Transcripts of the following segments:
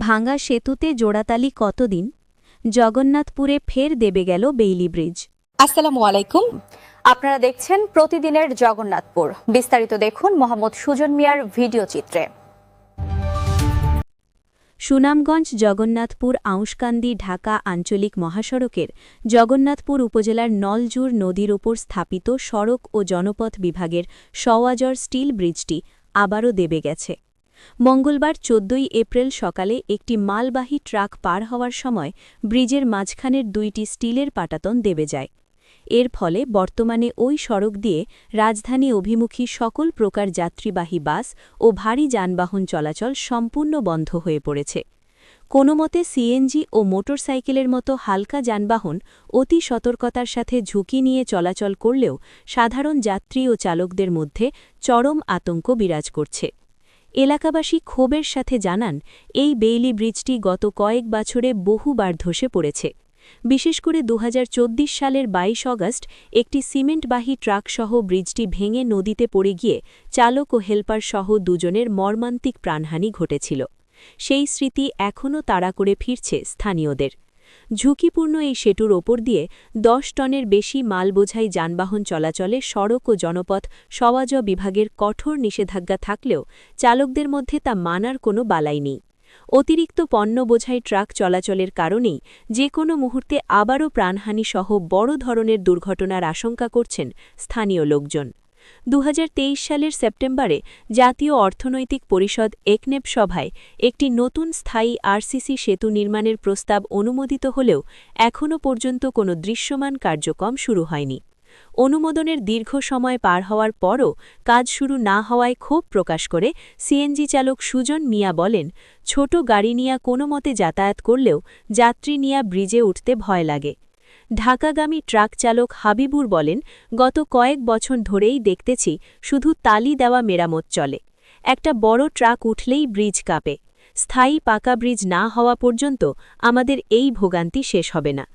ভাঙা সেতুতে জোড়াতালি কতদিন? জগন্নাথপুরে ফের দেবে গেল বেইলি ব্রিজ। আসসালামু আলাইকুম, আপনারা দেখছেন প্রতিদিনের জগন্নাথপুর। বিস্তারিত দেখুন মোহাম্মদ সুজন মিয়ার ভিডিও চিত্রে। সুনামগঞ্জ জগন্নাথপুর আউশকান্দি ঢাকা আঞ্চলিক মহাসড়কের জগন্নাথপুর উপজেলার নলজুর নদীর ওপর স্থাপিত সড়ক ও জনপথ বিভাগের সওয়াজর স্টিল ব্রিজটি আবারও দেবে গেছে। মঙ্গলবার ১৪ এপ্রিল সকালে একটি মালবাহী ট্রাক পার হওয়ার সময় ব্রিজের মাঝখানের দুইটি স্টিলের পাটাতন দেবে যায়। এর ফলে বর্তমানে ওই সড়ক দিয়ে রাজধানী অভিমুখী সকল প্রকার যাত্রীবাহী বাস ও ভারী যানবাহন চলাচল সম্পূর্ণ বন্ধ হয়ে পড়েছে। কোনোমতে সিএনজি ও মোটরসাইকেলের মতো হালকা যানবাহন অতি সতর্কতার সাথে ঝুঁকি নিয়ে চলাচল করলেও সাধারণ যাত্রী ও চালকদের মধ্যে চরম আতঙ্ক বিরাজ করছে। এলাকাবাসী ক্ষোভের সাথে জানান, এই বেইলি ব্রিজটি গত কয়েক বছরে বহুবার ধসে পড়েছে। বিশেষ করে ২০২৪ সালের ২২ অগাস্ট একটি সিমেন্টবাহী ট্রাকসহ ব্রিজটি ভেঙে নদীতে পড়ে গিয়ে চালক ও হেলপার সহ দুজনের মর্মান্তিক প্রাণহানি ঘটেছিল। সেই স্মৃতি এখনও তাড়া করে ফিরছে স্থানীয়দের। ঝুঁকিপূর্ণ এই সেতুর ওপর দিয়ে ১০ টনের বেশি মালবোঝাই যানবাহন চলাচলে সড়ক ও জনপথ সওয়াজ বিভাগের কঠোর নিষেধাজ্ঞা থাকলেও চালকদের মধ্যে তা মানার কোনো বালাই নেই। অতিরিক্ত পণ্য বোঝাই ট্রাক চলাচলের কারণেই যে কোনো মুহূর্তে আবারও প্রাণহানিসহ বড় ধরনের দুর্ঘটনার আশঙ্কা করছেন স্থানীয় লোকজন। ২০২৩ সালের সেপ্টেম্বরে জাতীয় অর্থনৈতিক পরিষদ একনেপ সভায় একটি নতুন স্থায়ী আরসিসি সেতু নির্মাণের প্রস্তাব অনুমোদিত হলেও এখনও পর্যন্ত কোনো দৃশ্যমান কার্যক্রম শুরু হয়নি। অনুমোদনের দীর্ঘ সময় পার হওয়ার পরও কাজ শুরু না হওয়ায় ক্ষোভ প্রকাশ করে সিএনজি চালক সুজন মিয়া বলেন, ছোট গাড়ি নিয়ে কোনোমতে যাতায়াত করলেও যাত্রী নিয়ে ব্রিজে উঠতে ভয় লাগে। ঢাকাগামী ট্রাক চালক হাবিবুর বলেন, গত কয়েক বছর ধরেই দেখতেছি শুধু তালি দেওয়া মেরামত চলে। একটা বড় ট্রাক উঠলেই ব্রিজ কাঁপে। স্থায়ী পাকা ব্রিজ না হওয়া পর্যন্ত আমাদের এই ভোগান্তি শেষ হবে না।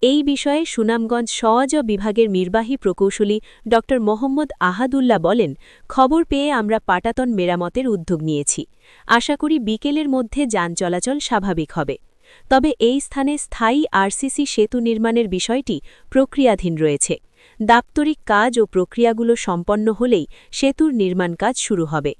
এই বিষয়ে সুনামগঞ্জ সওয়াজ বিভাগের নির্বাহী প্রকৌশলী ড মোহাম্মদ আহাদুল্লাহ বলেন, খবর পেয়ে আমরা পাটাতন মেরামতের উদ্যোগ নিয়েছি। আশা করি বিকেলের মধ্যে যান চলাচল স্বাভাবিক হবে। তবে এই স্থানে স্থায়ী আরসিসি সেতু নির্মাণের বিষয়টি প্রক্রিয়াধীন রয়েছে। দাপ্তরিক কাজ ও প্রক্রিয়াগুলো সম্পন্ন হলেই সেতুর নির্মাণ কাজ শুরু হবে।